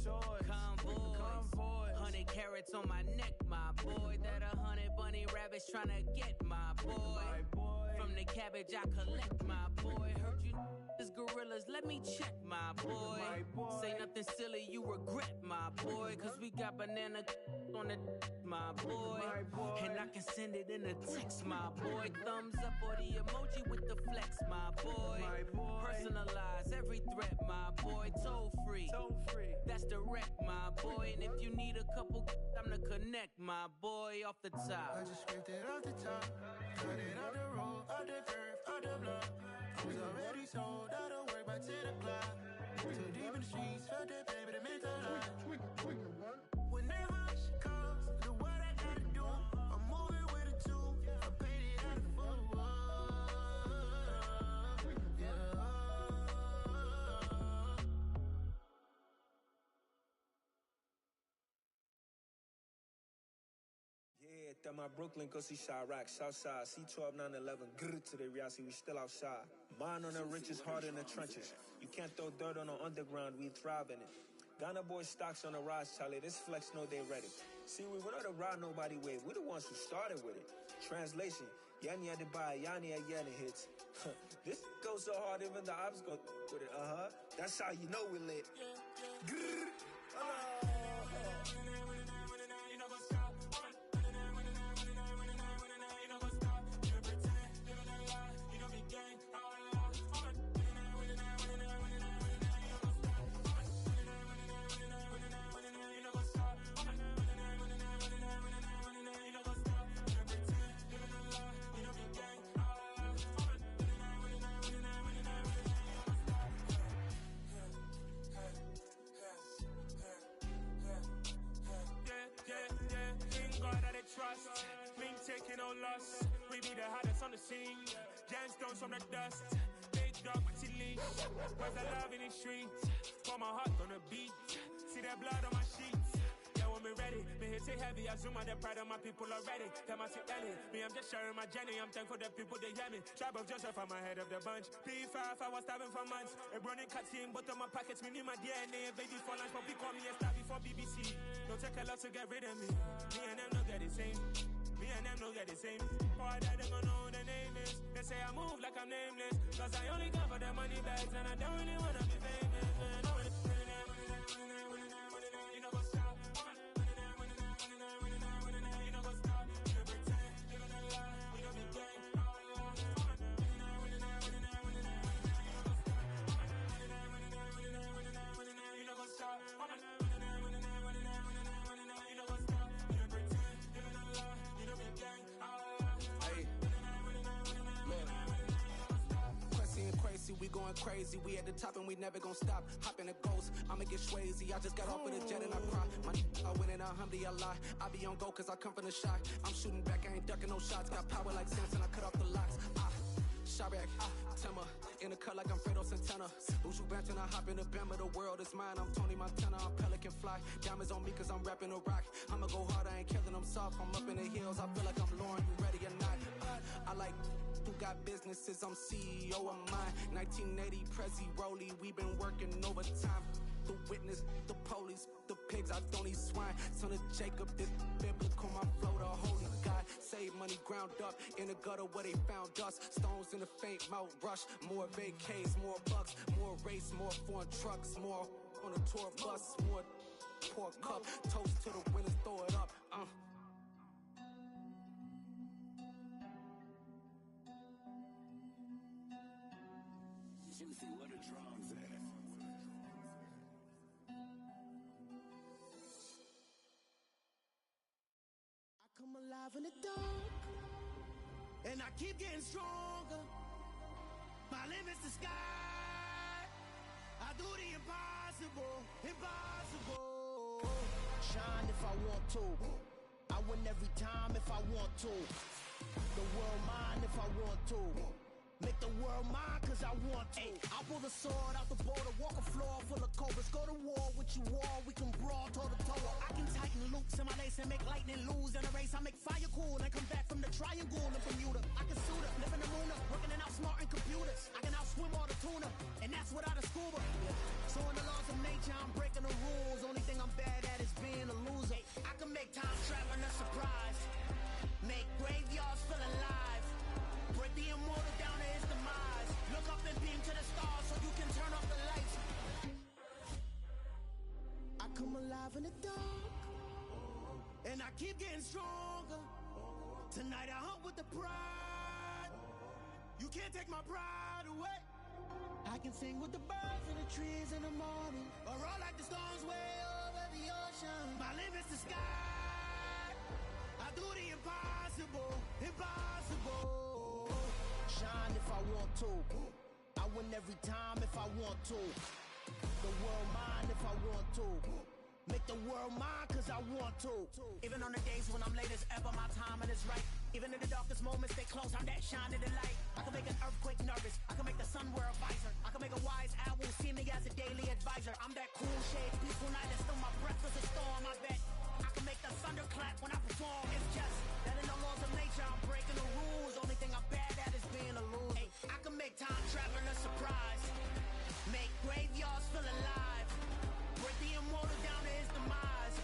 Convoys, 100 carats on my neck, my boy. That 100 bunny rabbits tryna get, my boy. From the cabbage I collect, my boy. Heard you is gorillas, let me check, my boy. Say nothing silly, you regret, my boy. Cause we got banana on the my boy. And I can send it in a text, my boy. Thumbs up or the emoji with the flex, my boy. Personalize every threat, my boy. Toll free, that's direct, my boy. And if you need a couple, I'm the connect, my boy. Off the top, I just scraped it off the top, cut it off the road, off the curve, off the block. I was already sold out of work by 10 o'clock. Too deep in the streets, felt that baby to make a lot. Whenever she calls, do what I gotta do. I'm moving with a two, I paid it out of full. Yeah, that my Brooklyn, go see Chirac, Southside, C12, 911, grrr to the Riasi, we still outside. Mine on the riches, hard in the trenches. You can't throw dirt on the underground, we thrive in it. Ghana boys stocks on the rise, Charlie, this flex know they ready. See, we were not a ride nobody wave, we the ones who started with it. Translation, Yani had to buy, Yani had Yanni hits. This goes so hard, even the ops go with it, That's how you know we lit. Grrr, trust, me taking no loss. We be the hottest on the scene. Gemstones from the dust. Big dog with your leash. Where's the love in the streets? Pour my heart on the beat. See that blood on my sheets. Yeah, when me ready, me hit it heavy. I zoom out the pride of my people already. Tell my sit Ellie, me I'm just sharing my journey. I'm thankful that people they hear me. Tribe of Joseph, I'm ahead of the bunch. P5, I was starving for months. A running cutscene, but on my pockets, me need my DNA. Baby for lunch, but we call me a star before BBC. Don't take a lot to get rid of me. Me and them don't get the same. Me and them don't get the same. Boy, that they gon' know who the name is. They say I move like I'm nameless. Cause I only come for the money bags and I don't really wanna be famous. Man. You know what's up? You know what's up? You pretend, living a lie. You don't be gang. You know what's up? We going crazy, we at the top and we never gon' stop. Hop in a ghost, I'ma get swayzy. I just got off of the jet and I cry. My I win and alhamdulillah. I be on go cause I come from the shot. I'm shooting back, I ain't ducking no shots. Got power like Samson, I cut off the locks. Chirac, Timmer, in the cut like I'm Fredo Santana. Uju Banton, I hop in the Bama, the world is mine. I'm Tony Montana, I'm Pelican Fly. Diamonds on me cause I'm rapping a rock. I'ma go hard, I ain't killing them soft. I'm up in the hills, I feel like I'm Lauren, you ready or not? I like who got businesses, I'm CEO of mine. 1980, Prezi Rolly, we been working overtime. The witness, the police, the pigs, I don't eat swine. Son of Jacob, this biblical, my flow, the holy God. Save money ground up in the gutter where they found us. Stones in the faint mouth rush. More vacays, more bucks, more race, more foreign trucks, more on a tour bus, more pour cup. Toast to the winners, throw it up. Juicy, where the drums at? I come alive in the dark, and I keep getting stronger. My limit's the sky. I do the impossible, impossible. Shine if I want to. I win every time if I want to. The world mine if I want to. Make the world mine cause I want to. I pull the sword out the border, walk a floor full of cobras. Go to war with you all, we can brawl toe to toe. I can tighten loops in my lace and make lightning lose in a race. I make fire cool and come back from the triangle in Bermuda. I can suit up, live in the moon up, working and outsmarting computers. I can outswim all the tuna, and that's without a scuba. So So in the laws of nature, I'm breaking the rules. Only thing I'm bad at is being a loser. I can make time traveling a surprise. Make graveyards feel alive. Break the immortal down to his demise. Look up and beam to the stars so you can turn off the lights. I come alive in the dark, and I keep getting stronger. Tonight I hunt with the pride. You can't take my pride away. I can sing with the birds and the trees in the morning, or roll like the storms way over the ocean. My limit's the sky. I do the impossible, impossible. Shine if I want to. I win every time if I want to. The world mine if I want to. Make the world mine cause I want to. Even on the days when I'm late as ever, my timing is right. Even in the darkest moments, stay close, I'm that shining the light. I can make an earthquake nervous, I can make the sun wear a visor. I can make a wise owl see me as a daily advisor. I'm that cool shade, peaceful night, and still my breath is a storm. I bet I can make the thunder clap when I perform. It's just that in the laws of nature, I'm breaking the rules. Only thing I'm bad at is being a loser. Hey, I can make time traveling a surprise. Make graveyards feel alive. Break the immortal down to his demise.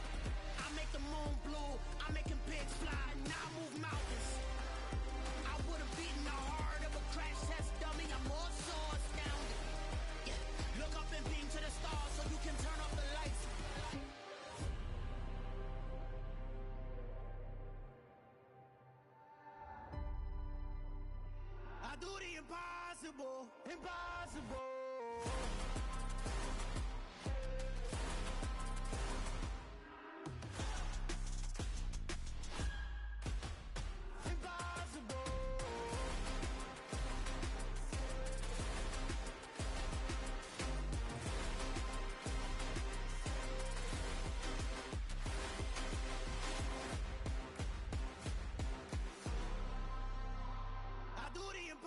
I make the moon blue, I'm making pigs fly, now I move mountains. I would've beaten the heart of a crash test dummy, I'm more so astounded. Yeah. Look up and beam to the stars so you can turn off the lights. I do the impossible, impossible.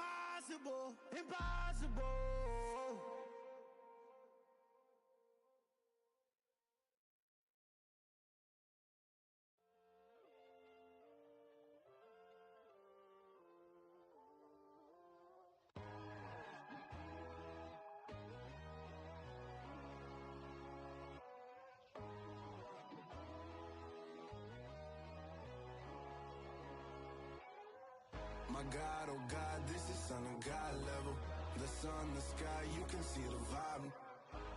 Impossible, impossible. My God, oh God, this is Son of God level. The sun, the sky, you can see the vibe.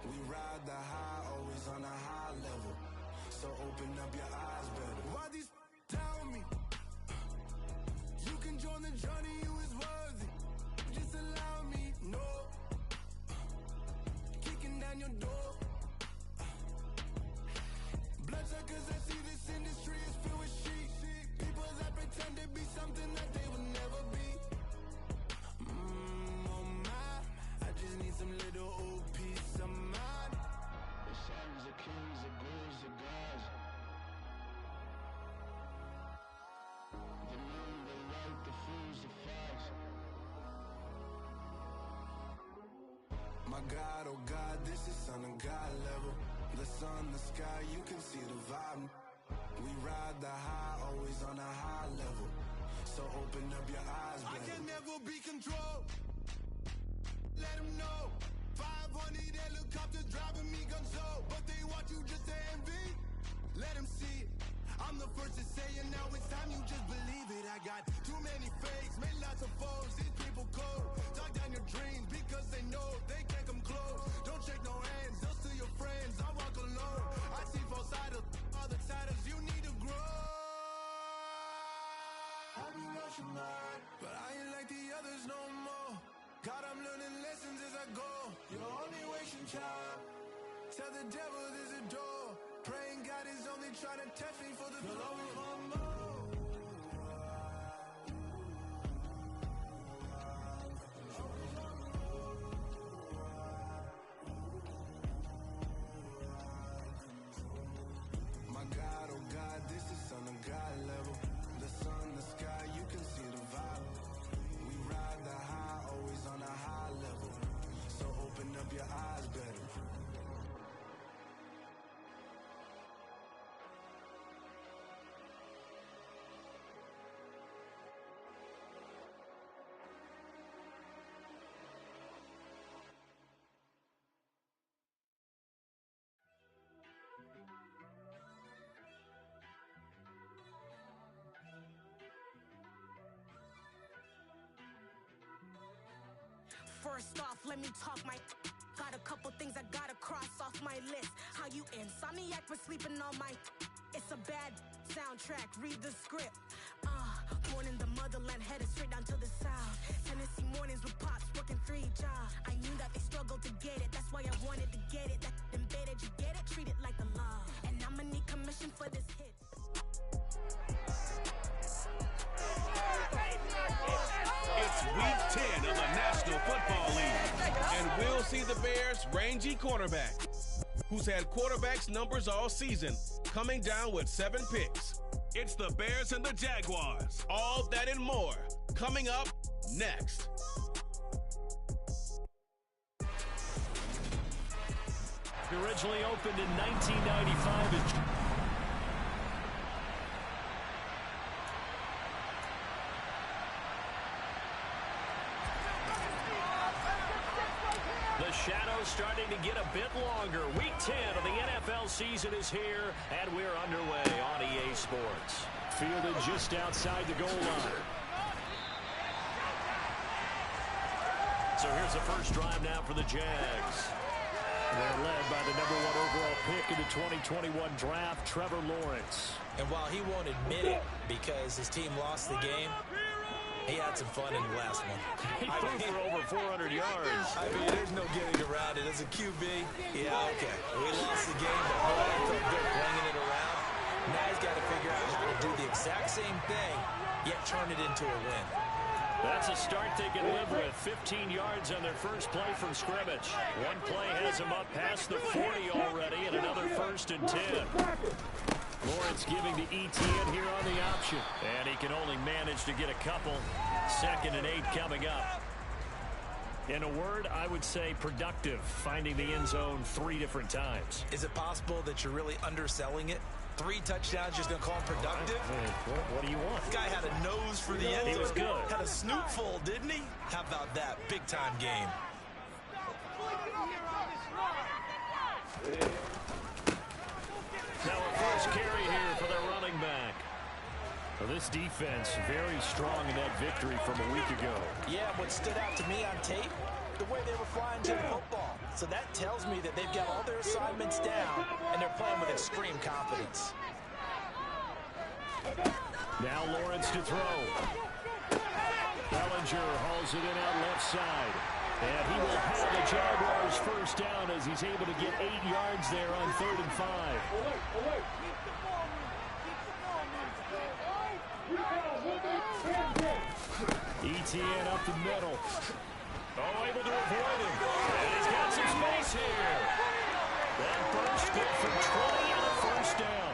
We ride the high, always on a high level. So open up your eyes better. Why these tell me? You can join the journey, you is worthy. Just allow me, no. Kicking down your door. Bloodsuckers, I see this industry is filled with sheep. People that pretend to be something that they will never be. Oh my, I just need some little old peace of mind. The sons of kings, the gurus, the gods. The moon, the light, the fools, the facts. My God, oh God, this is Son of God level. The sun, the sky, you can see the vibe. We ride the high, always on a high level. So open up your eyes, baby. I can never be controlled. Let them know. 500 helicopters driving me gunso. But they want you just to envy. Let them see it. I'm the first to say it, now it's time you just believe it. I got too many fakes, made lots of foes. These people cold. Talk down your dreams because they know they can't come close. Don't shake no hands, those to your friends. I walk alone. I see false idols, other titles. You need to grow. I be rushing mine, but I ain't like the others no more. God, I'm learning lessons as I go. You're only wasting time. Tell the devil there's a door. Praying God is only trying to test me for the glory. My God, oh God, this is Son of God level. The sun, the sky, you can see the vibe. We ride the high, always on a high level. So open up your eyes better. First off, let me talk my... Got a couple things I gotta cross off my list. How you insomniac for sleeping on my... It's a bad soundtrack, read the script. Born in the motherland, headed straight down to the south. Tennessee mornings with pops, working 3 jobs. I knew that they struggled to get it, that's why I wanted to get it. That embedded, you get it, treat it like a law. And I'ma need commission for this hit. It's week 10 of the National Football League, and we'll see the Bears' rangy quarterback, who's had quarterbacks numbers all season, coming down with 7 picks. It's the Bears and the Jaguars. All that and more coming up next. Originally opened in 1995. The shadow's starting to get a bit longer. Week 10 of the NFL season is here, and we're underway on EA Sports. Fielded just outside the goal line. So here's the first drive now for the Jags. They're led by the #1 overall pick in the 2021 draft, Trevor Lawrence. And while he won't admit it because his team lost the game, he had some fun in the last one. He threw for over 400 yards. I mean, there's no getting around it. As a QB, yeah, okay. We lost the game, but boy, I felt good bringing it around. Now he's got to figure out how to do the exact same thing, yet turn it into a win. That's a start they can live with. 15 yards on their first play from scrimmage. One play has him up past the 40 already, and another 1st and 10. Lawrence giving to ETN here on the option. And he can only manage to get a couple. 2nd and 8 coming up. In a word, I would say productive, finding the end zone 3 different times. Is it possible that you're really underselling it? 3 touchdowns, just going to call him productive? What do you want? This guy had a nose for the end zone. He was good. Had a snootful, didn't he? How about that? Big-time game. Now a first carry here for their running back. Well, this defense very strong in that victory from a week ago. Yeah, what stood out to me on tape, the way they were flying to the football. So that tells me that they've got all their assignments down, and they're playing with extreme confidence. Now Lawrence to throw. Bellinger hauls it in out left side. And he will have the Jaguars first down as he's able to get 8 yards there on 3rd and 5. ETN up the middle. Oh, able to avoid him. And he's got some space here. That burst good for 20 and a first down.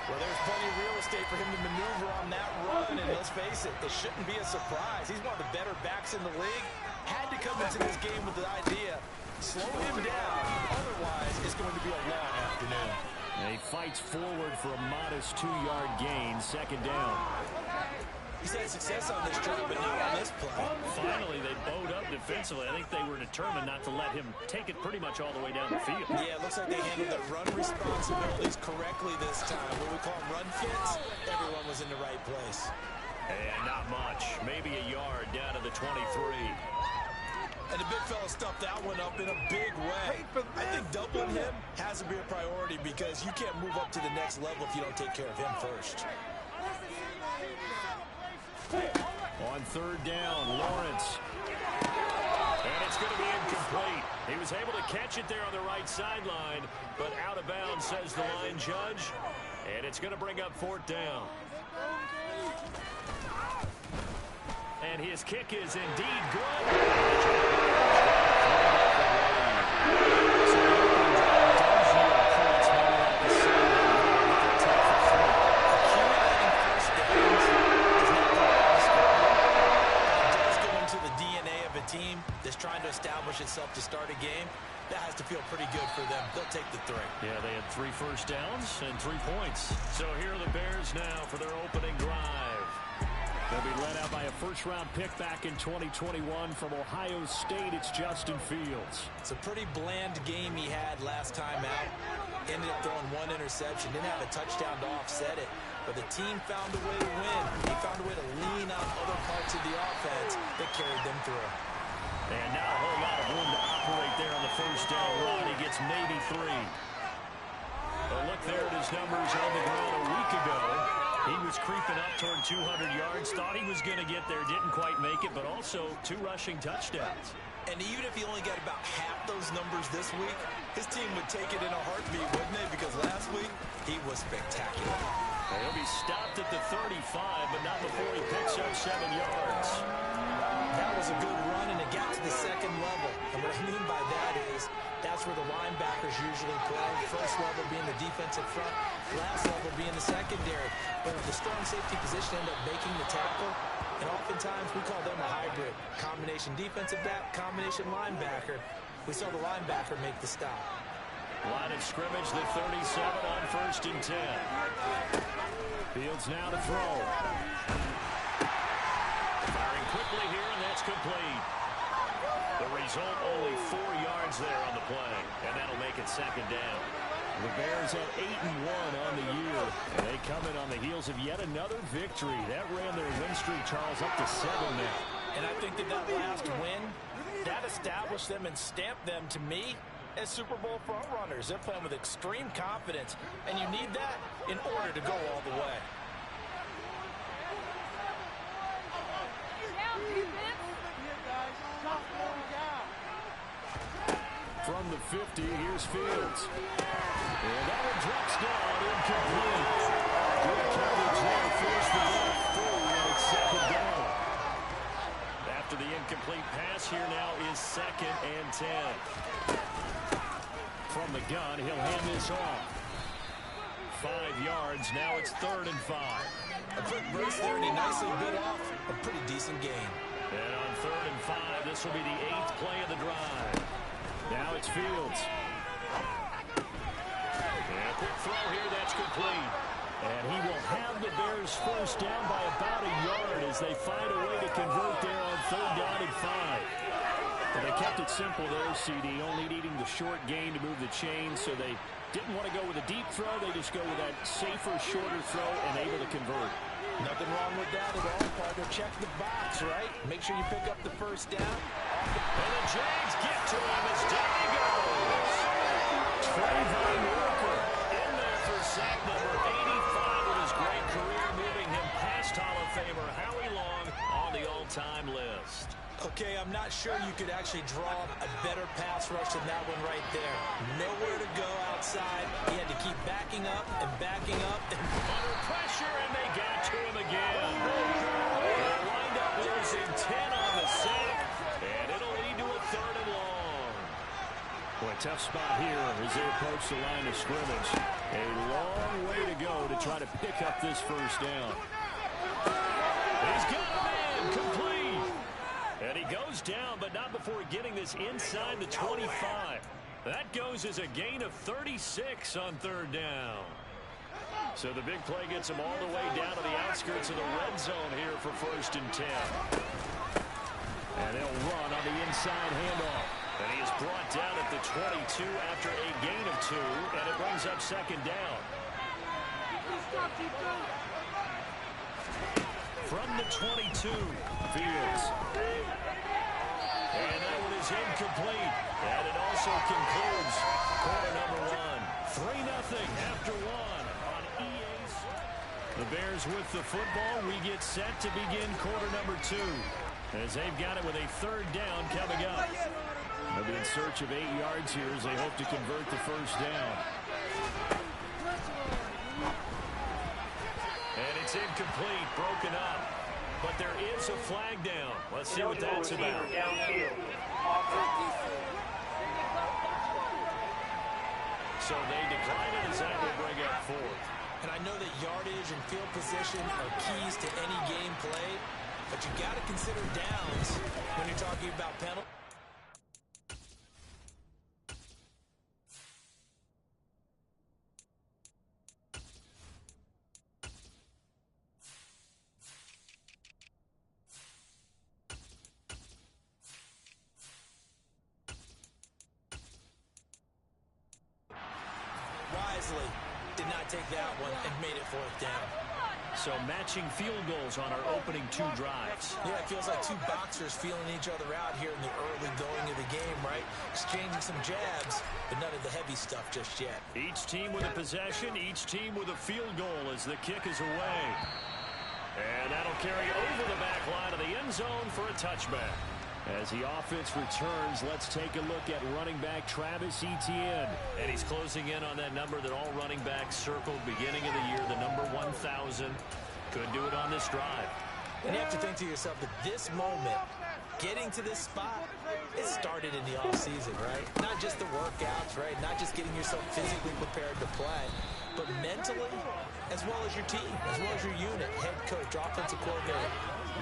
Well, there's plenty of real estate for him to maneuver on that run, and let's face it, it shouldn't be a surprise. He's one of the better backs in the league. Had to come into this game with the idea, slow him down, otherwise it's going to be a long afternoon. And he fights forward for a modest 2-yard gain, 2nd down. He's had success on this drive, but not on this play. Finally, they bowed up defensively. I think they were determined not to let him take it pretty much all the way down the field. Yeah, it looks like they handled their run responsibilities correctly this time. What we call them run fits, everyone was in the right place. And not much. Maybe a yard down to the 23. And the big fella stuffed that one up in a big way. I think doubling him has to be a priority because you can't move up to the next level if you don't take care of him first. On 3rd down, Lawrence. And it's going to be incomplete. He was able to catch it there on the right sideline, but out of bounds, says the line judge. And it's going to bring up 4th down. And his kick is indeed good. Team that's trying to establish itself to start a game, that has to feel pretty good for them. They'll take the 3. Yeah, they had 3 first downs and 3 points. So here are the Bears now for their opening drive. They'll be led out by a first-round pick back in 2021 from Ohio State. It's Justin Fields. It's a pretty bland game he had last time out. Ended up throwing 1 interception. Didn't have a touchdown to offset it. But the team found a way to win. He found a way to lean on other parts of the offense that carried them through. And not a whole lot of room to operate there on the first down run. He gets maybe 3. But look there at his numbers on the ground a week ago. He was creeping up toward 200 yards. Thought he was going to get there. Didn't quite make it, but also 2 rushing touchdowns. And even if he only got about half those numbers this week, his team would take it in a heartbeat, wouldn't they? Because last week, he was spectacular. He'll be stopped at the 35, but not before he picks up 7 yards. That was a good run, and it got to the second level. And what I mean by that is that's where the linebackers usually play. First level being the defensive front, last level being the secondary. But if the strong safety position end up making the tackle, and oftentimes we call them a hybrid. Combination defensive back, combination linebacker. We saw the linebacker make the stop. Line of scrimmage, the 37 on 1st and 10. Fields now to throw. Firing quickly here, and that's complete. The result, only 4 yards there on the play, and that'll make it 2nd down. The Bears at 8-1 on the year, and they come in on the heels of yet another victory. That ran their win streak, Charles, up to 7 now. And I think that last win, that established them and stamped them, to me, as Super Bowl frontrunners. They're playing with extreme confidence, and you need that in order to go all the way. From the 50, here's Fields. And that one drops down, incomplete. Good coverage there, forced the ball through, and it's 2nd down. After the incomplete pass, here now is 2nd and 10. From the gun, he'll hand this off. 5 yards, now it's 3rd and 5. A quick burst there, and he nicely bit off a pretty decent gain. And on 3rd and 5, this will be the 8th play of the drive. Now it's Fields. And a quick throw here, that's complete. And he will have the Bears first down by about a yard as they find a way to convert there on 3rd down and 5. But they kept it simple there, CD, only needing the short gain to move the chain, so they didn't want to go with a deep throw. They just go with that safer, shorter throw and able to convert. Nothing wrong with that at all, partner. Check the box, right? Make sure you pick up the first down. And the Jags get to him as down he goes. Trayvon Walker in there for sack number 85 of his great career, moving him past Hall of Famer Howie Long on the all-time list. Okay, I'm not sure you could actually draw a better pass rush than that one right there. Nowhere to go outside. He had to keep backing up and under pressure, and they got to him again. They'll wind up losing 10 on the sack, and it'll lead to a 3rd and long. Boy, tough spot here as they approach the line of scrimmage. A long way to go to try to pick up this first down. He's got him in, complete. And he goes down, but not before getting this inside the 25. That goes as a gain of 36 on 3rd down. So the big play gets him all the way down to the outskirts of the red zone here for 1st and 10. And they'll run on the inside handoff. And he is brought down at the 22 after a gain of 2, and it brings up 2nd down. From the 22, Fields. And that one is incomplete. And it also concludes quarter number 1. 3-0 after 1 on EA's. The Bears with the football. We get set to begin quarter number 2 as they've got it with a 3rd down coming up. They'll be in search of 8 yards here as they hope to convert the first down. And it's incomplete, broken up. But there is a flag down. Let's see what that's about. So they decline it as that will bring up 4th. And I know that yardage and field position are keys to any game play, but you got to consider downs when you're talking about penalties. Did not take that one and made it 4th down. So matching field goals on our opening 2 drives. Yeah, it feels like 2 boxers feeling each other out here in the early going of the game, right? Exchanging some jabs, but none of the heavy stuff just yet. Each team with a possession, each team with a field goal as the kick is away. And that'll carry over the back line of the end zone for a touchback. As the offense returns, let's take a look at running back Travis Etienne. And he's closing in on that number that all running backs circled beginning of the year, the number 1,000. Could do it on this drive. And you have to think to yourself that this moment, getting to this spot, it started in the offseason, right? Not just the workouts, right? Not just getting yourself physically prepared to play, but mentally, as well as your team, as well as your unit, head coach, offensive coordinator.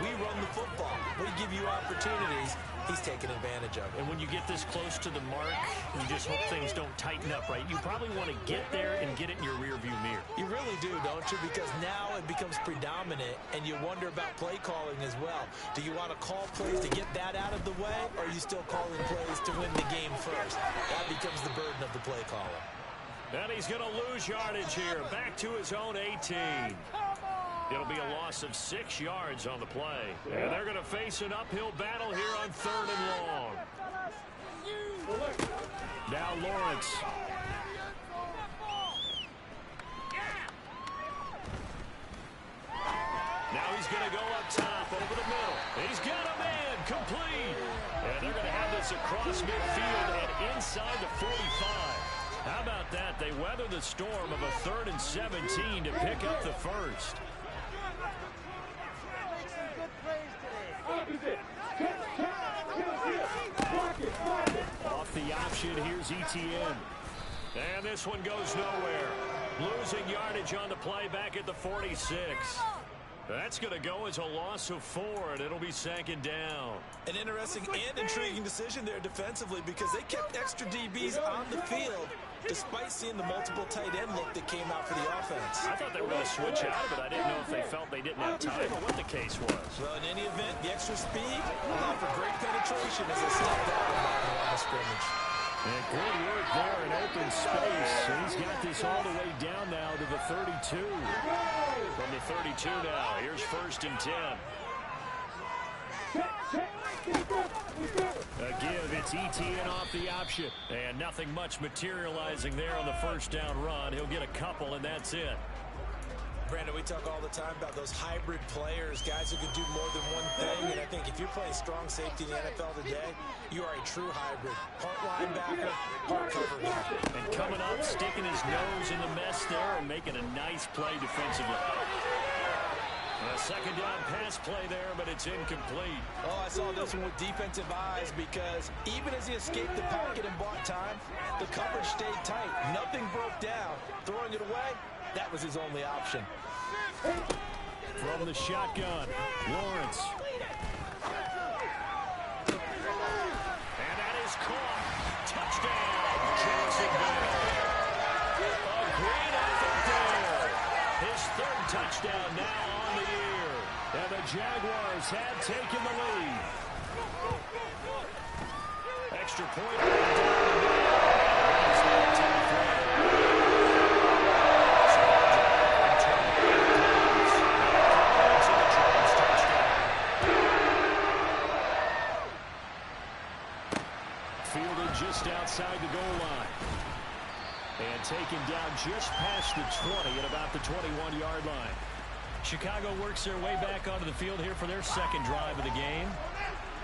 We run the football. We give you opportunities. He's taking advantage of it. And when you get this close to the mark, you just hope things don't tighten up, right? You probably want to get there and get it in your rearview mirror. You really do, don't you? Because now it becomes predominant, and you wonder about play calling as well. Do you want to call plays to get that out of the way, or are you still calling plays to win the game first? That becomes the burden of the play caller. And he's going to lose yardage here. Back to his own 18. It'll be a loss of 6 yards on the play. And they're going to face an uphill battle here on 3rd and long. Now Lawrence. Now he's going to go up top over the middle. He's got a man complete. And they're going to have this across midfield and inside the 45. How about that? They weather the storm of a 3rd and 17 to pick up the first. Off the option, here's Etienne. And this one goes nowhere. Losing yardage on the play back at the 46. That's going to go as a loss of 4, and it'll be 2nd down. An interesting and intriguing decision there defensively because they kept extra DBs on the field despite seeing the multiple tight end look that came out for the offense. I thought they were going to switch out of it. I didn't know if they felt they didn't have time or what the case was. Well, in any event, the extra speed allowed for great penetration as they stepped out on the line of scrimmage. And good work there in open space. And he's got this all the way down now to the 32. From the 32 now, here's 1st and 10. A give, it's Etienne off the option. And nothing much materializing there on the 1st down run. He'll get a couple, and that's it. Brandon, we talk all the time about those hybrid players, guys who can do more than one thing. And I think if you're playing strong safety in the NFL today, you are a true hybrid. Part linebacker, part cover guy. And coming up, sticking his nose in the mess there and making a nice play defensively. A 2nd down pass play there, but it's incomplete. Oh, I saw this one with defensive eyes because even as he escaped the pocket and bought time, the coverage stayed tight. Nothing broke down. Throwing it away, that was his only option. From the shotgun, Lawrence. And that is caught. Touchdown, Jacksonville. A great effort there. His 3rd touchdown now on the year. And the Jaguars have taken the lead. Extra point. Fielded just outside the goal line. And taken down just past the 20 at about the 21-yard line. Chicago works their way back onto the field here for their 2nd drive of the game.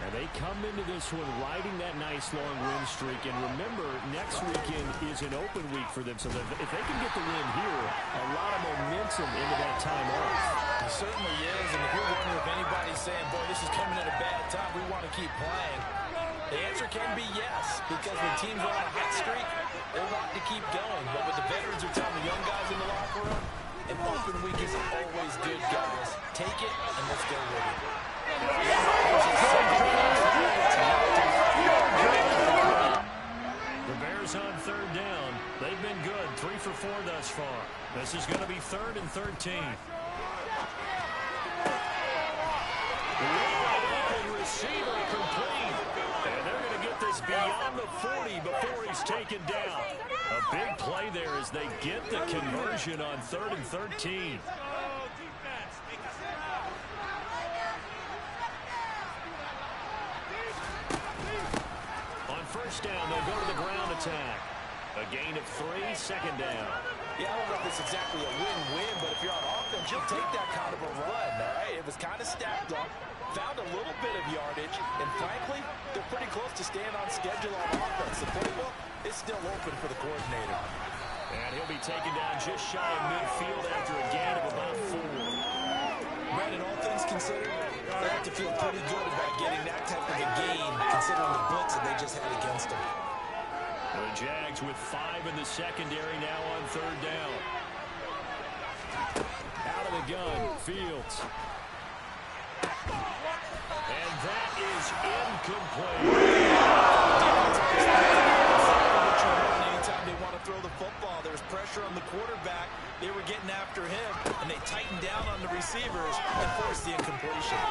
And they come into this one riding that nice long win streak. And remember, next weekend is an open week for them. So if they can get the win here, a lot of momentum into that time off. It certainly is. And if you're wondering if anybody's saying, boy, this is coming at a bad time, we want to keep playing, the answer can be yes. Because when teams are on a hot streak, they want to keep going. But what the veterans are telling the young guys in the locker room, an open week is always good, guys. Take it, and let's go with it. The Bears on 3rd down. They've been good, 3 for 4 thus far. This is going to be 3rd and 13. Open receiver complete. And they're going to get this beyond the 40 before he's taken down. A big play there as they get the conversion on 3rd and 13. they'll go to the ground attack. A gain of 3, second down. Yeah, I don't know if it's exactly a win-win, but if you're on offense, you'll take that kind of a run, all right? It was kind of stacked up, found a little bit of yardage, and frankly, they're pretty close to staying on schedule on offense. The playbook is still open for the coordinator. And he'll be taken down just shy of midfield after a gain of about 4. Brandon, all things considered, they have to feel pretty good about getting that type of a gain, considering the blitz that they just had against them. The Jags with 5 in the secondary now on 3rd down. Out of the gun, Fields. And that is incomplete. Anytime they want to throw the football, there's pressure on the quarterback. They were getting after him, and they tightened down on the receivers and forced the incompletion.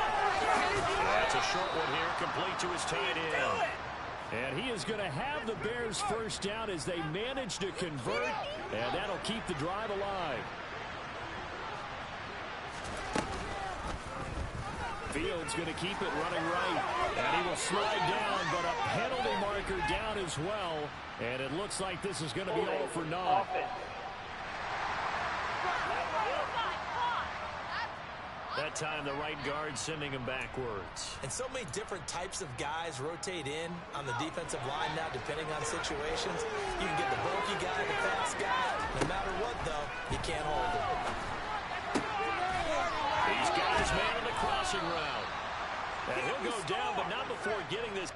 That's a short one here, complete to his tight end. And he is going to have the Bears first down as they manage to convert, and that'll keep the drive alive. Fields going to keep it running right, and he will slide down, but a penalty marker down as well, and it looks like this is going to be all for naught. That time, the right guard sending him backwards. And so many different types of guys rotate in on the defensive line now, depending on situations. You can get the bulky guy, the fast guy. No matter what, though, you can't hold him. He's got his man on the crossing route. And he'll go down, but not before getting this.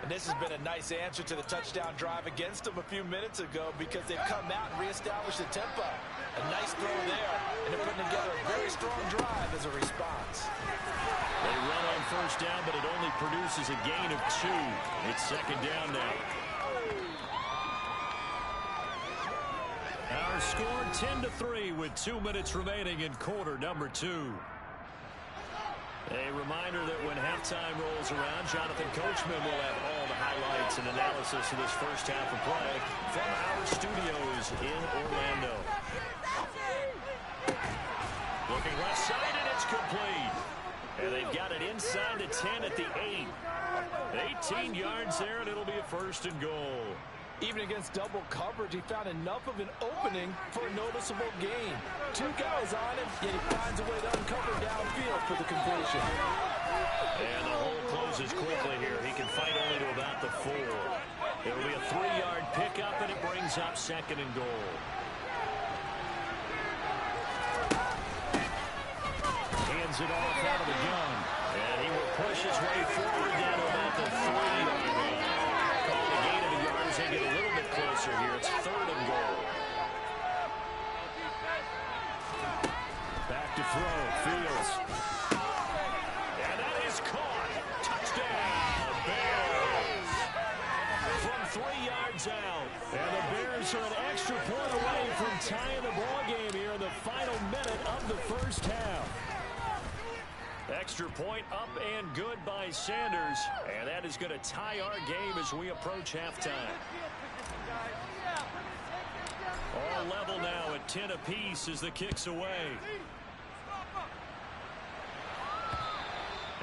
And this has been a nice answer to the touchdown drive against them a few minutes ago because they've come out and reestablished the tempo. A nice throw there, and they're putting together a very strong drive as a response. They run on first down, but it only produces a gain of 2. It's second down now. Our score 10-3 with 2 minutes remaining in quarter number 2. A reminder that when halftime rolls around, Jonathan Coachman will have all the highlights and analysis of this first half of play from our studios in Orlando. Looking left side, and it's complete. And they've got it inside the 10 at the 8. 18 yards there, and it'll be a 1st and goal. Even against double coverage, he found enough of an opening for a noticeable gain. 2 guys on him, yet he finds a way to uncover downfield for the completion. And the hole closes quickly here. He can fight only to about the 4. It'll be a 3-yard pickup, and it brings up 2nd and goal. Hands it off out of the gun. And he will push his way forward down to about the 3-yard line. Call the gain of a yard as they get a little bit closer here. It's 3rd and goal. Back to throw. Fields. And that is caught. Touchdown, Bears. From 3 yards out. And the Bears are an extra point away from tying the ball game here in the final minute of the first half. Extra point up and good by Sanders. And that is going to tie our game as we approach halftime. All level now at 10 apiece as the kick's away.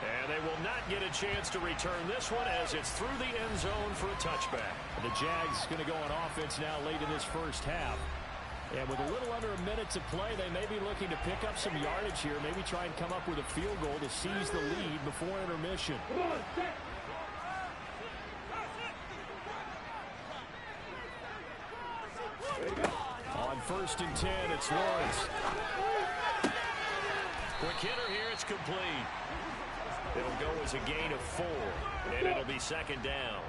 And they will not get a chance to return this one as it's through the end zone for a touchback. The Jags going to go on offense now late in this first half. And with a little under a minute to play, they may be looking to pick up some yardage here, maybe try and come up with a field goal to seize the lead before intermission. On 1st and 10, it's Lawrence. Quick hitter here, it's complete. It'll go as a gain of 4, and it'll be 2nd down.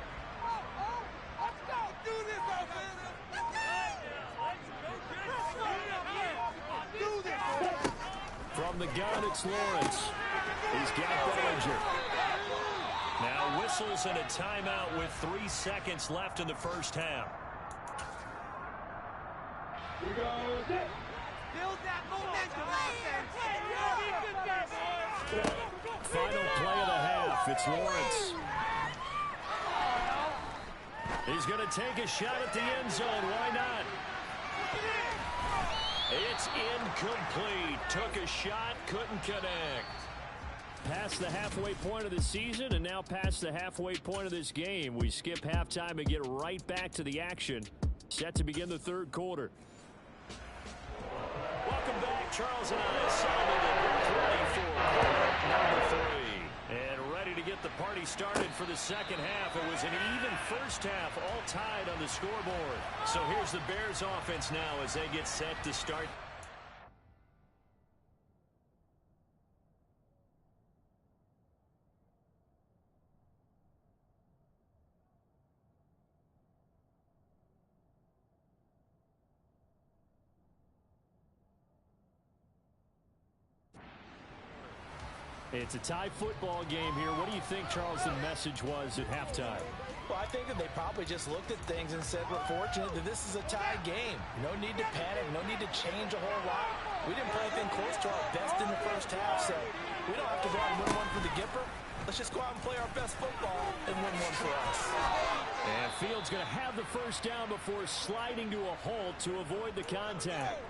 From the gun, it's Lawrence. He's got Bellinger. Now whistles and a timeout with 3 seconds left in the first half. Final play of the half. It's Lawrence. He's going to take a shot at the end zone. Why not? It's incomplete. Took a shot, couldn't connect. Past the halfway point of the season and now past the halfway point of this game. We skip halftime and get right back to the action. Set to begin the third quarter. Welcome back. Charles and I celebrated ready for quarter number 3. And ready to get the party started for the second half. It was an even first half, all tied on the scoreboard. So here's the Bears offense now as they get set to start. It's a tie football game here. What do you think, Charles, the message was at halftime? Well, I think that they probably just looked at things and said, we're fortunate that this is a tie game. No need to panic. No need to change a whole lot. We didn't play anything close to our best in the first half, so we don't have to go out and win one for the Gipper. Let's just go out and play our best football and win one for us. And Fields going to have the first down before sliding to a halt to avoid the contact.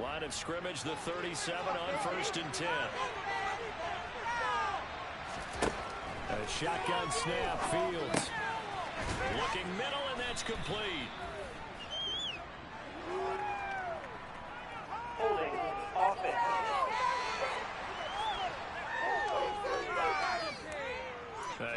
Line of scrimmage, the 37 on 1st and 10. A shotgun snap, Fields. Looking middle, and that's complete. Holding offense.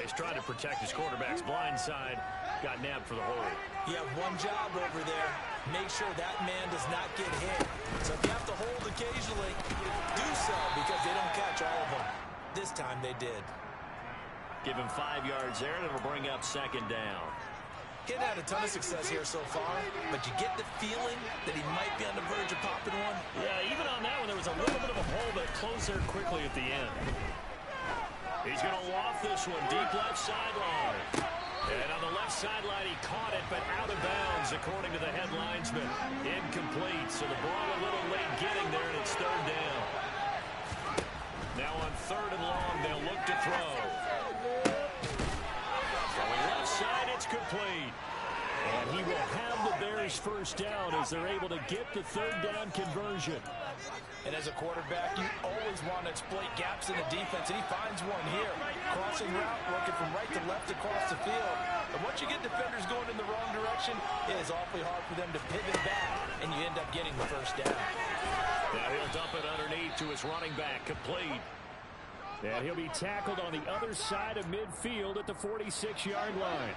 He's trying to protect his quarterback's blind side. Got nabbed for the hold. You have one job over there. Make sure that man does not get hit. So if you have to hold occasionally, do so because they don't catch all of them. This time they did. Give him 5 yards there, and it'll bring up second down. He hadn't had a ton of success here so far, but you get the feeling that he might be on the verge of popping one. Yeah, even on that one, there was a little bit of a hole that closed there quickly at the end. He's going to loft this one deep left sideline. And on the left sideline, he caught it, but out of bounds, according to the head linesman. Incomplete, so the ball a little late getting there, and it's third down. Now on 3rd and long, they'll look to throw. Going left side, it's complete. And he will have the Bears first down as they're able to get the third down conversion. And as a quarterback, you always want to exploit gaps in the defense, and he finds one here. Crossing route, working from right to left across the field. And once you get defenders going in the wrong direction, it is awfully hard for them to pivot back, and you end up getting the first down. Now he'll dump it underneath to his running back, complete. And he'll be tackled on the other side of midfield at the 46-yard line.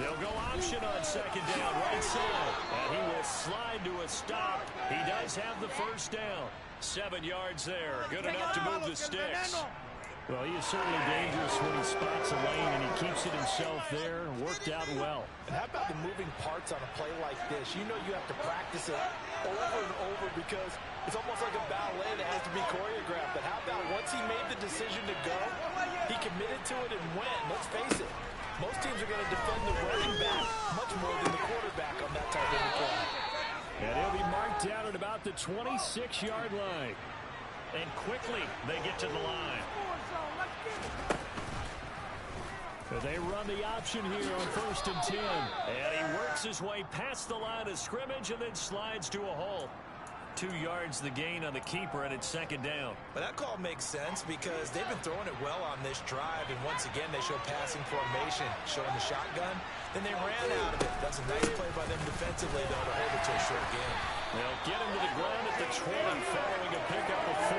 They'll go option on second down, right side. And he will slide to a stop. He does have the first down. 7 yards there. Good enough to move the sticks. Well, he is certainly dangerous when he spots a lane, and he keeps it himself there and worked out well. And how about the moving parts on a play like this? You know you have to practice it over and over because it's almost like a ballet that has to be choreographed. But how about once he made the decision to go, he committed to it and went. Let's face it, most teams are going to defend the running back much more than the quarterback on that type of a play. And he'll be marked down at about the 26-yard line. And quickly they get to the line. They run the option here on 1st and 10. And he works his way past the line of scrimmage and then slides to a halt. 2 yards the gain on the keeper, and it's second down. But that call makes sense because they've been throwing it well on this drive, and once again they show passing formation, showing the shotgun. Then they ran out of it. That's a nice play by them defensively, though, to hold it to a short game. They'll get him to the ground at the 20 following a pickup of 4.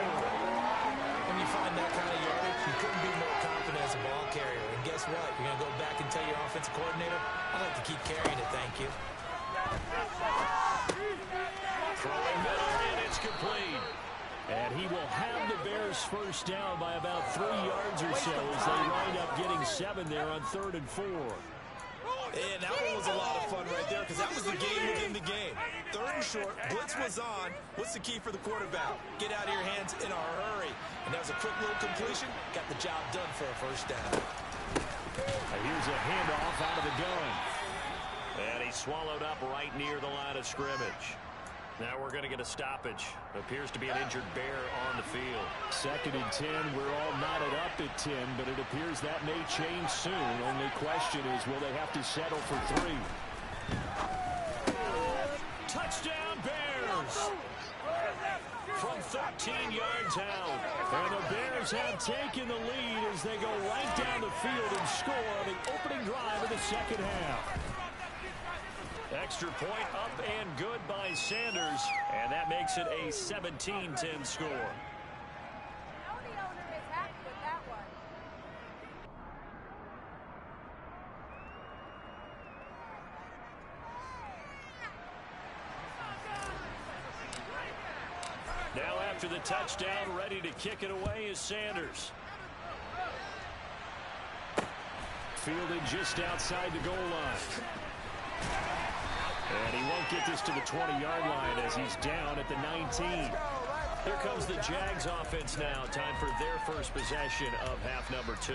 When you find that kind of yardage, you couldn't be more confident as a ball carrier. And guess what? You're going to go back and tell your offensive coordinator, I'd like to keep carrying it, thank you. Throwing middle, and it's complete. And he will have the Bears first down by about 3 yards or so as they wind up getting 7 there on 3rd and 4. And that one was a lot of fun right there because that was the game within the game. 3rd and short, blitz was on. What's the key for the quarterback? Get out of your hands in a hurry. And that was a quick little completion. Got the job done for a first down. Here's a handoff out of the gun. And he swallowed up right near the line of scrimmage. Now we're going to get a stoppage. Appears to be an injured Bear on the field. 2nd and 10. We're all knotted up at 10, but it appears that may change soon. Only question is, will they have to settle for 3? Touchdown, Bears! From 13 yards out. And the Bears have taken the lead as they go right down the field and score on the opening drive of the second half. Extra point up and good by Sanders, and that makes it a 17-10 score. Now after the touchdown, ready to kick it away is Sanders. Fielded just outside the goal line. And he won't get this to the 20-yard line as he's down at the 19. Here comes the Jags offense now. Time for their first possession of half number 2.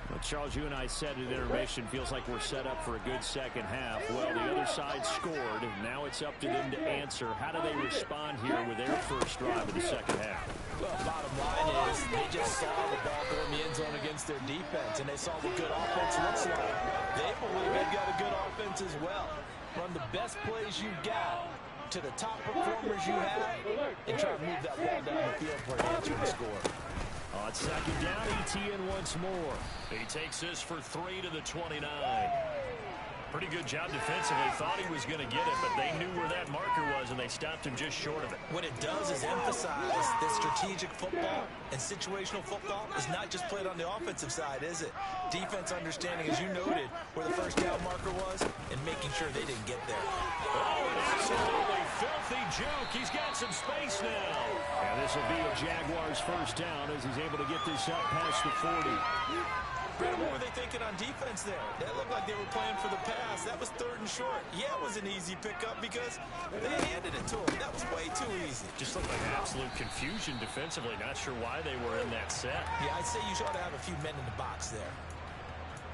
Well, Charles, you and I said at intermission, feels like we're set up for a good second half. Well, the other side scored. Now it's up to them to answer. How do they respond here with their first drive of the second half? Well, bottom line is they just saw the ball go in the end zone against their defense, and they saw what good offense looks like. They believe they've got a good offense as well. Run the best plays you've got to the top performers you have and try to move that ball down the field for an answering score. On second down, Etienne once more. He takes this for 3 to the 29. Pretty good job defensively. Thought he was going to get it, but they knew where that marker was, and they stopped him just short of it. What it does is emphasize that strategic football and situational football is not just played on the offensive side, is it? Defense understanding, as you noted, where the first down marker was and making sure they didn't get there. Oh, absolutely filthy juke. He's got some space now. And this will be a Jaguars first down as he's able to get this up past the 40. Brandon, what were they thinking on defense there? That looked like they were playing for the pass. That was 3rd and short. Yeah, it was an easy pickup because they handed it to him. That was way too easy. Just looked like absolute confusion defensively. Not sure why they were in that set. Yeah, I'd say you ought to have a few men in the box there.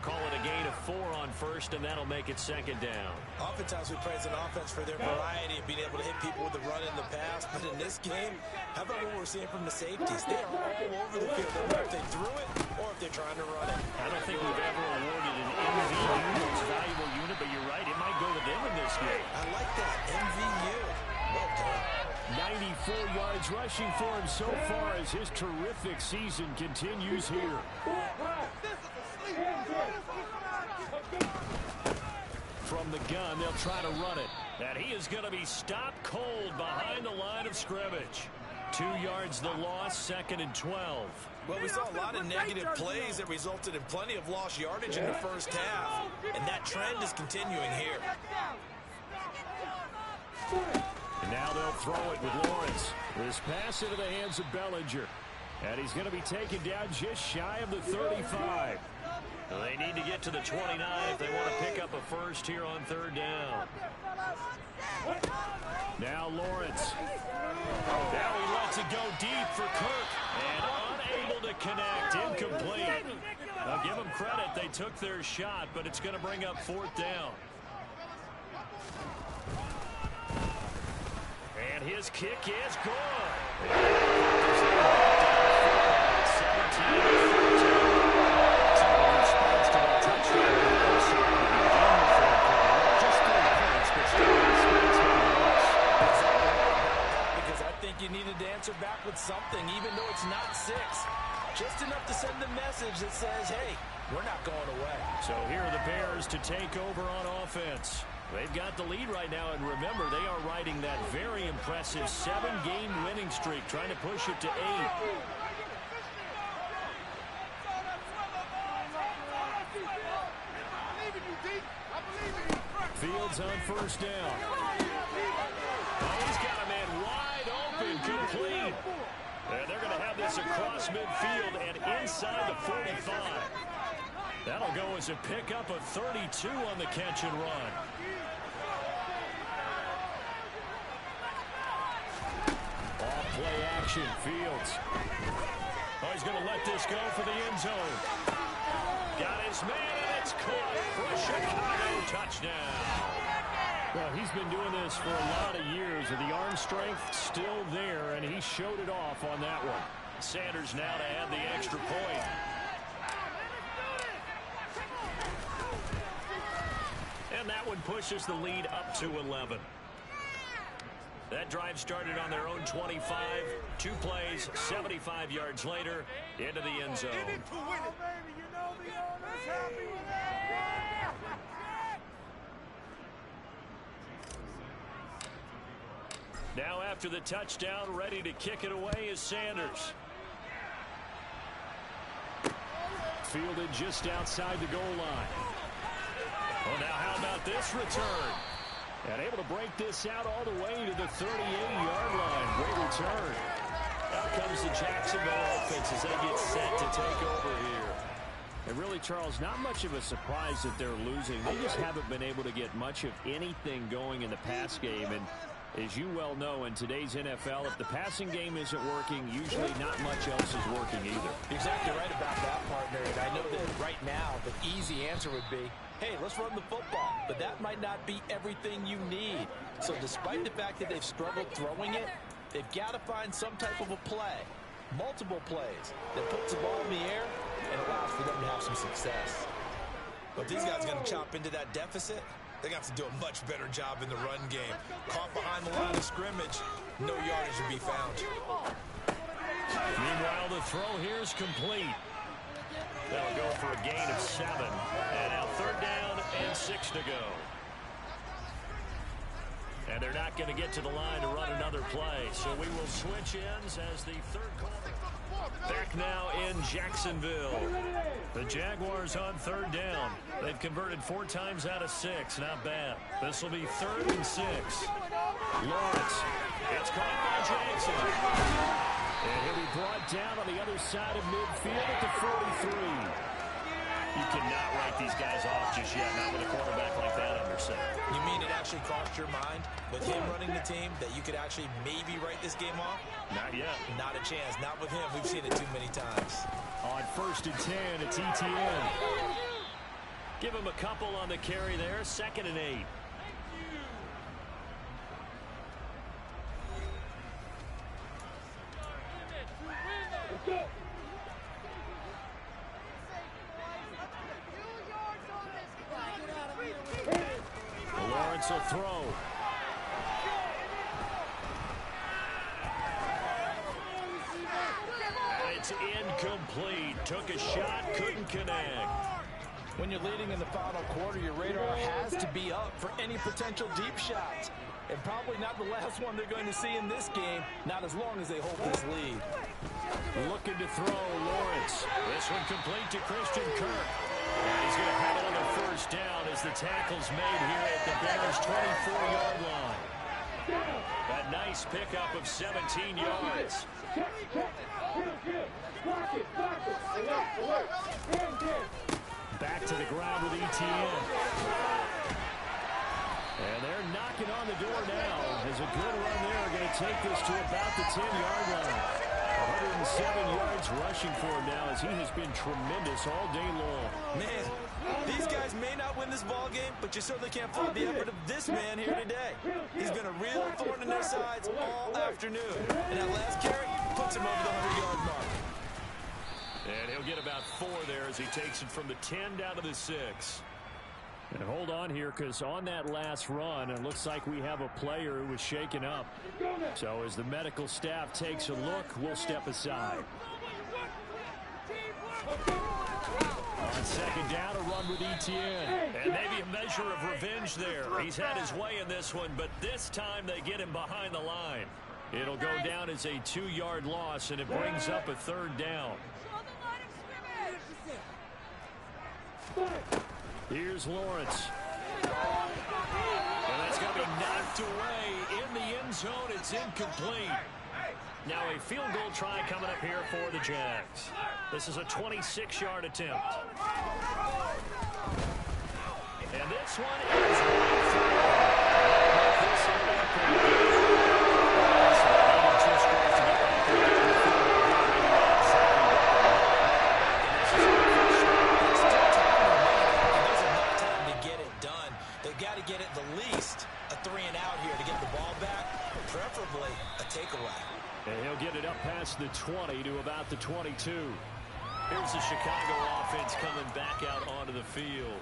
Call it a gain of 4 on first, and that'll make it second down. Oftentimes we praise an offense for their variety of being able to hit people with the run and the pass, but in this game, how about what we're seeing from the safeties? They are all over the field. They don't know if they threw it or if they're trying to run it. I don't think we've ever awarded an MVU, most valuable unit, but you're right, it might go to them in this game. I like that, MVU. Well done. 94 yards rushing for him so far as his terrific season continues here. From the gun, they'll try to run it. And he is going to be stopped cold behind the line of scrimmage. 2 yards the loss, 2nd and 12. Well, we saw a lot of negative plays that resulted in plenty of lost yardage in the first half, and that trend is continuing here. And now they'll throw it with Lawrence. This pass into the hands of Bellinger. And he's going to be taken down just shy of the 35. They need to get to the 29 if they want to pick up a first here on 3rd down. Now Lawrence. Now he lets it go deep for Kirk. And unable to connect. Incomplete. Now give them credit. They took their shot, but it's going to bring up 4th down. And his kick is good. 17-14. You needed to answer back with something, even though it's not 6. Just enough to send a message that says, hey, we're not going away. So here are the Bears to take over on offense. They've got the lead right now, and remember, they are riding that very impressive 7-game winning streak, trying to push it to 8. Fields on first down. Oh, he's got a man wide open, complete. And they're going to have this across midfield and inside the 45. That'll go as a pickup of 32 on the catch and run. Off play action, Fields. Oh, he's going to let this go for the end zone. Got his man, and it's caught for a Chicago touchdown. Well, he's been doing this for a lot of years, and the arm strength still there, and he showed it off on that one. Sanders now to add the extra point. And that one pushes the lead up to 11. That drive started on their own 25. 2 plays, 75 yards later, into the end zone. Now after the touchdown, ready to kick it away is Sanders. Fielded just outside the goal line. Well, now how about this return? And able to break this out all the way to the 38-yard line. Great return. Out comes the Jacksonville offense as they get set to take over here. And really, Charles, not much of a surprise that they're losing. They just haven't been able to get much of anything going in the pass game. And as you well know, in today's NFL, if the passing game isn't working, usually not much else is working either. You're exactly right about that, partner. And I know that right now the easy answer would be, hey, let's run the football. But that might not be everything you need. So despite the fact that they've struggled throwing it, they've got to find some type of a play, multiple plays, that puts the ball in the air and allows for them to have some success. But these guys are going to chop into that deficit. They're going to have to do a much better job in the run game. Caught behind the line of scrimmage, no yardage to be found. Meanwhile, the throw here is complete. That'll go for a gain of 7. And now 3rd down and 6 to go. And they're not going to get to the line to run another play. So we will switch ends as the 3rd quarter. Back now in Jacksonville. The Jaguars on 3rd down. They've converted 4 times out of 6. Not bad. This will be 3rd and 6. Lawrence. It's caught by Jackson. And he'll be brought down on the other side of midfield at the 43. You cannot write these guys off just yet, not with a quarterback like that under center. You mean it actually crossed your mind with him running the team that you could actually maybe write this game off? Not yet. Not a chance. Not with him. We've seen it too many times. On 1st and 10, it's ETN. Give him a couple on the carry there. 2nd and 8. Lawrence will throw. It's incomplete. Took a shot, couldn't connect. When you're leading in the final quarter, your radar has to be up for any potential deep shots. And probably not the last one they're going to see in this game, not as long as they hold this lead. Looking to throw, Lawrence. This one complete to Christian Kirk. And he's going to have it on the 1st down as the tackle's made here at the Bears' 24-yard line. A nice pickup of 17 yards. Back to the ground with ETN. And they're knocking on the door now. There's a good run there. Going to take this to about the 10-yard line. 107 yards rushing for him now as he has been tremendous all day long. Man, these guys may not win this ball game, but you certainly can't fault the effort of this man here today. He's been a real thorn in their sides all afternoon. And that last carry puts him over the 100-yard mark. And he'll get about 4 there as he takes it from the 10 down to the 6. And hold on here, because on that last run, it looks like we have a player who was shaken up. So as the medical staff takes a look, we'll step aside. On 2nd down, a run with ETN. And maybe a measure of revenge there. He's had his way in this one, but this time they get him behind the line. It'll go down as a 2-yard loss, and it brings up a 3rd down. Here's Lawrence. And that's going to be knocked away in the end zone. It's incomplete. Now a field goal try coming up here for the Jags. This is a 26-yard attempt. And this one is right Get it the least the 22. Here's the Chicago offense coming back out onto the field.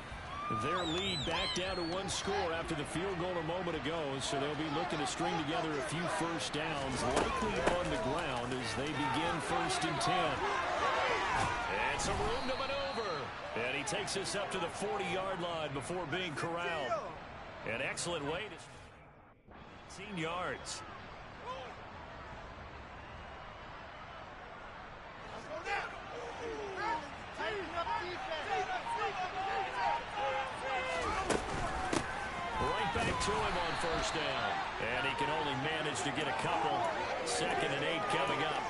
Their lead back down to one score after the field goal a moment ago, so they'll be looking to string together a few first downs, likely on the ground as they begin 1st and 10. And some room to maneuver. And he takes us up to the 40-yard line before being corralled. An excellent way to 18 yards. Right back to him on 1st down. And he can only manage to get a couple. 2nd and 8 coming up.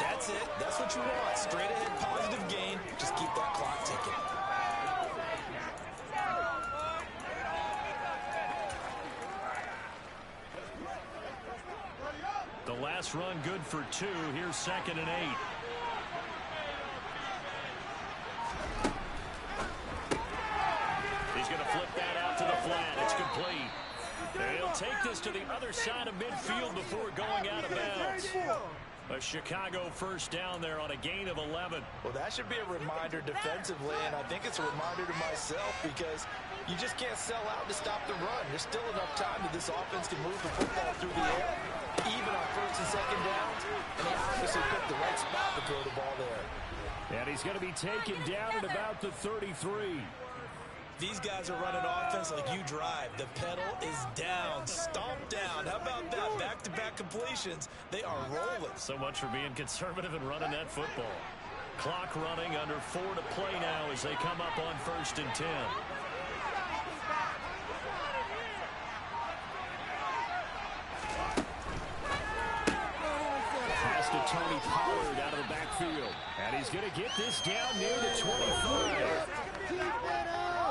That's it. That's what you want. Straight ahead positive gain. Just keep that clock ticking. The last run good for 2. Here's 2nd and 8. He's going to flip that out to the flat. It's complete. And he'll take this to the other side of midfield before going out of bounds. A Chicago 1st down there on a gain of 11. Well, that should be a reminder defensively, and I think it's a reminder to myself because you just can't sell out to stop the run. There's still enough time that this offense can move the football through the air, even on 1st and 2nd downs, and they obviously picked the right spot to throw the ball there. And he's going to be taken down at about the 33. These guys are running offense like you drive. The pedal is down, stomped down. How about that? Back-to-back completions. They are rolling. So much for being conservative and running that football. Clock running, under 4 to play now as they come up on 1st and 10. Pass to Tony Pollard out of the backfield. And he's going to get this down near the 25. Keep it up!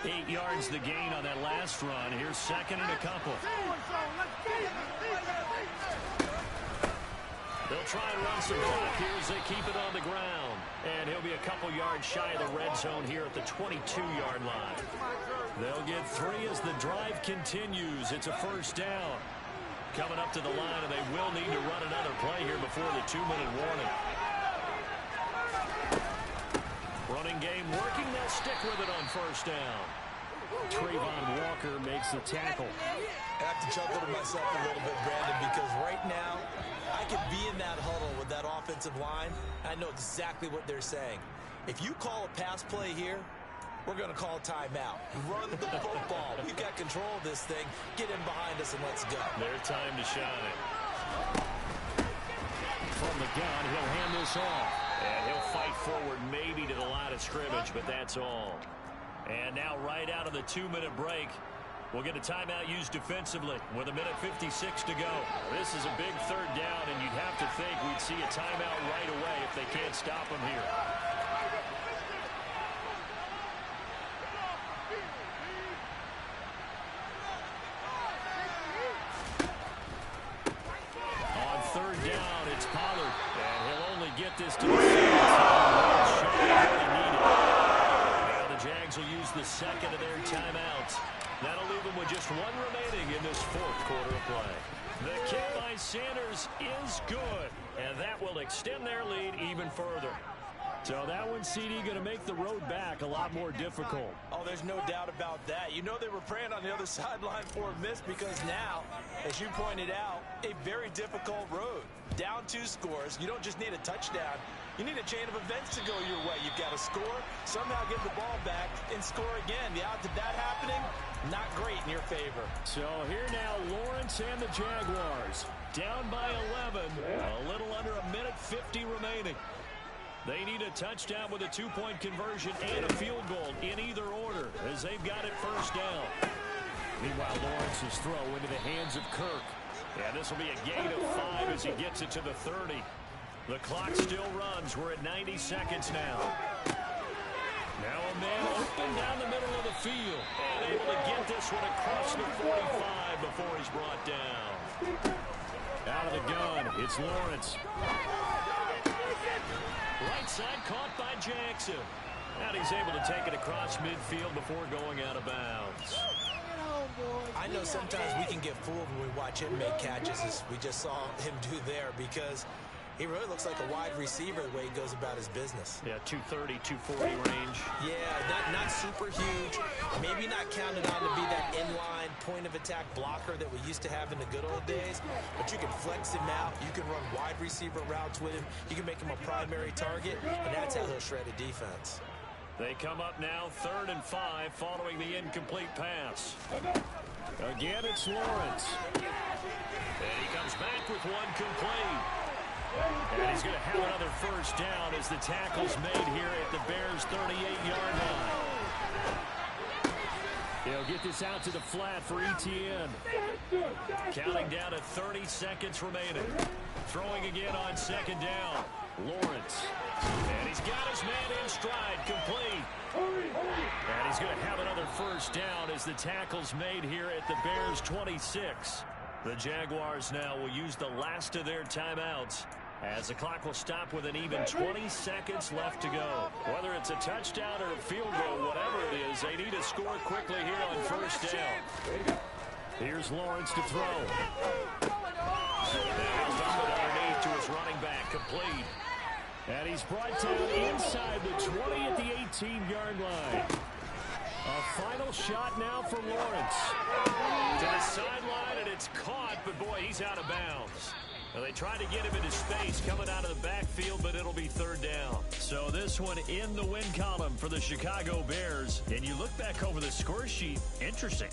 8 yards the gain on that last run. Here's 2nd and a couple. They'll try and run some clock here as they keep it on the ground. And he'll be a couple yards shy of the red zone here at the 22-yard line. They'll get 3 as the drive continues. It's a 1st down. Coming up to the line, and they will need to run another play here before the 2-minute warning. Running game working. They'll stick with it on 1st down. Trayvon Walker makes the tackle. I have to chuckle to myself a little bit, Brandon, because right now I could be in that huddle with that offensive line. I know exactly what they're saying. If you call a pass play here, we're going to call timeout. Run the football. We've got control of this thing. Get in behind us and let's go. Their time to shine. From the gun, he'll hand this off. And he'll fight forward maybe to the line of scrimmage, but that's all. And now right out of the 2-minute break, we'll get a timeout used defensively with 1:56 to go. This is a big 3rd down, and you'd have to think we'd see a timeout right away if they can't stop him here. On 3rd down, it's Pollard, and he'll only get this to the field. Now the Jags will use the 2nd of their timeouts. That'll leave them with just 1 remaining in this 4th quarter of play. The kick by Sanders is good, and that will extend their lead even further. So that one, CD, going to make the road back a lot more difficult. Oh, there's no doubt about that. You know they were praying on the other sideline for a miss because now, as you pointed out, a very difficult road. Down 2 scores. You don't just need a touchdown. You need a chain of events to go your way. You've got to score, somehow get the ball back, and score again. The odds of that happening, not great in your favor. So here now, Lawrence and the Jaguars. Down by 11. A little under 1:50 remaining. They need a touchdown with a 2-point conversion and a field goal in either order as they've got it 1st down. Meanwhile, Lawrence's throw into the hands of Kirk. And this will be a gain of 5 as he gets it to the 30. The clock still runs. We're at 90 seconds now. Now a man open down the middle of the field. And able to get this one across the 45 before he's brought down. Out of the gun, it's Lawrence. Right side caught by Jackson. And he's able to take it across midfield before going out of bounds. I know sometimes we can get fooled when we watch him make catches, as we just saw him do there, because he really looks like a wide receiver the way he goes about his business. Yeah, 230, 240 range. Yeah, not super huge. Maybe not counted on to be that inline point-of-attack blocker that we used to have in the good old days, but you can flex him out. You can run wide receiver routes with him. You can make him a primary target, and that's how he'll shred a defense. They come up now 3rd and 5 following the incomplete pass. Again, it's Lawrence. And he comes back with one complete. And he's going to have another first down as the tackle's made here at the Bears' 38-yard line. He'll get this out to the flat for Etienne. Counting down to 30 seconds remaining. Throwing again on 2nd down. Lawrence. And he's got his man in stride, complete. And he's going to have another first down as the tackle's made here at the Bears' 26. The Jaguars now will use the last of their timeouts as the clock will stop with an even 20 seconds left to go. Whether it's a touchdown or a field goal, whatever it is, they need to score quickly here on first down. Here's Lawrence to throw. And he'll dump it underneath to his running back, complete. And he's brought down inside the 20 at the 18-yard line. A final shot now for Lawrence. To the sideline, and it's caught, but boy, he's out of bounds. Now, they tried to get him into space coming out of the backfield, but it'll be 3rd down. So this one in the win column for the Chicago Bears. And you look back over the score sheet, interesting.